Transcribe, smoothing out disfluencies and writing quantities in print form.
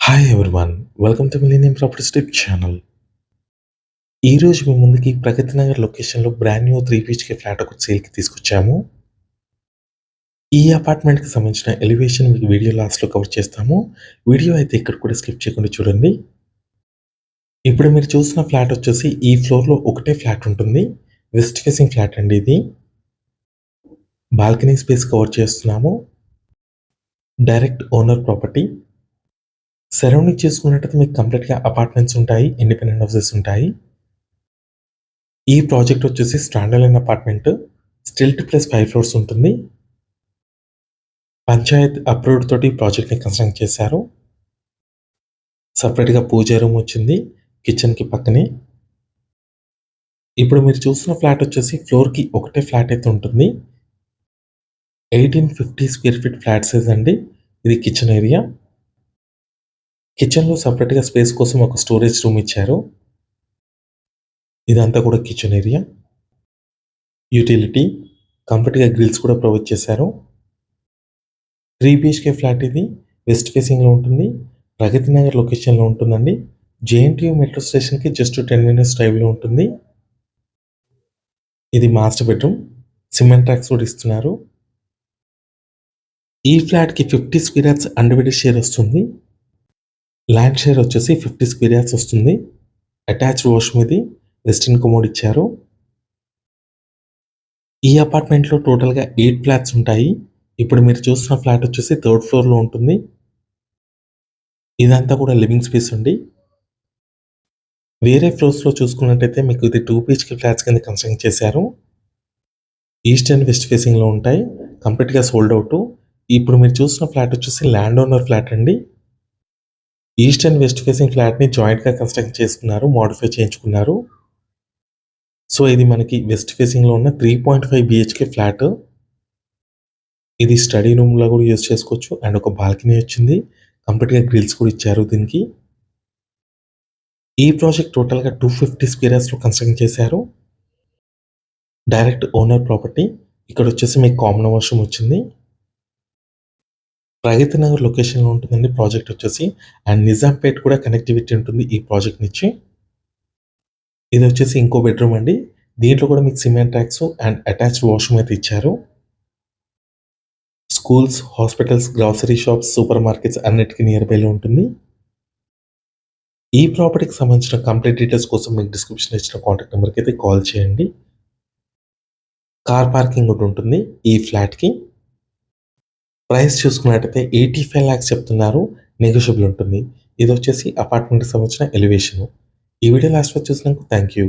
Hi everyone. Welcome to millennium properties tip channel. ఈరోజు మీ ముందుకి ప్రగతి నగర్ లొకేషన్‌లో బ్రాండ్ న్యూ 3 బీహెచ్‌కే ఫ్లాట్ ఒకటి సేల్‌కి తీసుకొచ్చాము. ఈ అపార్ట్మెంట్‌కి సంబంధించిన ఎలివేషన్ మీకు వీడియో లాస్ట్‌లో కవర్ చేస్తాము. వీడియో అయితే ఇక్కడ కూడా స్కిప్ చేయకుండా చూడండి. ఇప్పుడు మీరు చూస్తున్న ఫ్లాట్ వచ్చేసి ఈ ఫ్లోర్‌లో ఒకటే ఫ్లాట్ ఉంటుంది. వెస్ట్ ఫేసింగ్ ఫ్లాట్ అండి ఇది. బాల్కనీ స్పేస్ కవర్ చేస్తున్నాము. Direct owner property. సరౌండింగ్ చూసుకున్నట్టయితే మీకు కంప్లీట్‌గా అపార్ట్మెంట్స్ ఉంటాయి. ఇండిపెండెంట్ హౌసెస్ ఉంటాయి. ఈ ప్రాజెక్ట్ వచ్చేసి stand alone apartment. Stilt plus 5 floors ఉంటుంది. పంచాయత్ అప్రూవ్డ్ తోటి ప్రాజెక్ట్‌ని కన్స్ట్రక్ట్ చేశారు. సెపరేట్‌గా పూజా రూమ్ వచ్చింది కిచెన్‌కి పక్కనే. ఇప్పుడు మీరు చూస్తున్న ఫ్లాట్ వచ్చేసి ఫ్లోర్‌కి ఒకటే ఫ్లాట్ అయితే ఉంటుంది. 1850 స్క్వేర్ ఫీట్ ఫ్లాట్ సైజ్ అండి. ఇది కిచెన్ ఏరియా. కిచెన్‌లో సెపరేట్‌గా స్పేస్ కోసం ఒక స్టోరేజ్ రూమ్ ఇచ్చారు. ఇదంతా కూడా కిచెన్ ఏరియా. యుటిలిటీ కంప్లీట్‌గా గ్రిల్స్ కూడా ప్రొవైడ్ చేశారు. 3 బీహెచ్‌కే ఫ్లాట్ ఇది. వెస్ట్ ఫేసింగ్‌లో ఉంటుంది. ప్రగతి నగర్ లొకేషన్‌లో ఉంటుందండి. జేఎన్‌టీయూ మెట్రో స్టేషన్‌కి జస్ట్ 10 మినిట్స్ డ్రైవ్‌లో ఉంటుంది. ఇది మాస్టర్ బెడ్‌రూమ్. సిమెంట్ ట్రాక్స్ కూడా ఇస్తున్నారు. ఈ ఫ్లాట్‌కి 50 స్క్వేర్ యార్డ్స్ అన్‌డివైడెడ్ షేర్ వస్తుంది. ల్యాండ్ షేర్ వచ్చేసి 50 స్క్వేర్ యార్డ్స్ వస్తుంది. అటాచ్డ్ వాష్‌రూమ్ ఇది. వెస్టర్న్ కమోడ్ ఇచ్చారు. ఈ అపార్ట్మెంట్‌లో టోటల్‌గా 8 ఫ్లాట్స్ ఉంటాయి. ఇప్పుడు మీరు చూస్తున్న ఫ్లాట్ వచ్చేసి థర్డ్ ఫ్లోర్‌లో ఉంటుంది. ఇదంతా కూడా లివింగ్ స్పేస్ అండి. వేరే ఫ్లోర్స్‌లో చూసుకున్నట్టయితే మీకు ఇది 2 బీహెచ్‌కే ఫ్లాట్స్ కింద కన్స్ట్రక్ట్ చేశారు. ఈస్ట్ అండ్ వెస్ట్ ఫేసింగ్‌లో ఉంటాయి. కంప్లీట్‌గా సోల్డ్ ఔట్. ఇప్పుడు మీరు చూస్తున్న ఫ్లాట్ వచ్చేసి ల్యాండ్ ఓనర్ ఫ్లాట్ అండి. ఈస్ట్ అండ్ వెస్ట్ ఫేసింగ్ ఫ్లాట్‌ని జాయింట్‌గా కన్స్ట్రక్ట్ చేసుకున్నారు. మోడిఫై చేయించుకున్నారు. సో, ఇది మనకి వెస్ట్ ఫేసింగ్‌లో ఉన్న 3.5 బీహెచ్‌కే ఫ్లాట్. ఇది స్టడీ రూమ్‌లా కూడా యూజ్ చేసుకోవచ్చు. అండ్ ఒక బాల్కనీ వచ్చింది. కంప్లీట్‌గా గ్రిల్స్ కూడా ఇచ్చారు దీనికి. ఈ ప్రాజెక్ట్ టోటల్‌గా 250 స్క్వేర్ యార్డ్స్‌లో కన్స్ట్రక్ట్ చేశారు. Direct owner property. ఇక్కడొచ్చేసి మీకు కామన్ వాష్‌రూమ్ వచ్చింది. ప్రగతి నగర్ లొకేషన్‌లో ఉంటుందండి ప్రాజెక్ట్ వచ్చేసి. అండ్ నిజాంపేట్ కూడా కనెక్టివిటీ ఉంటుంది ఈ ప్రాజెక్ట్ నుంచి. ఇదొచ్చేసి ఇంకో బెడ్‌రూమ్ అండి. దీంట్లో కూడా మీకు cement tracks and attached washroom అయితే ఇచ్చారు. Schools, hospitals, grocery shops, super markets అన్నిటికి నియర్ బైలో ఉంటుంది. ఈ ప్రాపర్టీకి సంబంధించిన కంప్లీట్ డీటెయిల్స్ కోసం మీకు డిస్క్రిప్షన్‌లో ఇచ్చిన కాంటాక్ట్ నెంబర్‌కి అయితే కాల్ చేయండి. కార్ పార్కింగ్ కూడా ఉంటుంది ఈ ఫ్లాట్‌కి. ప్రైస్ చూసుకున్నట్టయితే 85 లాక్స్ చెప్తున్నారు. నెగోషియబుల్ ఉంటుంది. ఇదొచ్చేసి అపార్ట్మెంట్‌కి సంబంధించిన ఎలివేషను. ఈ వీడియో లాస్ట్ వరకు చూసినందుకు థాంక్ యూ.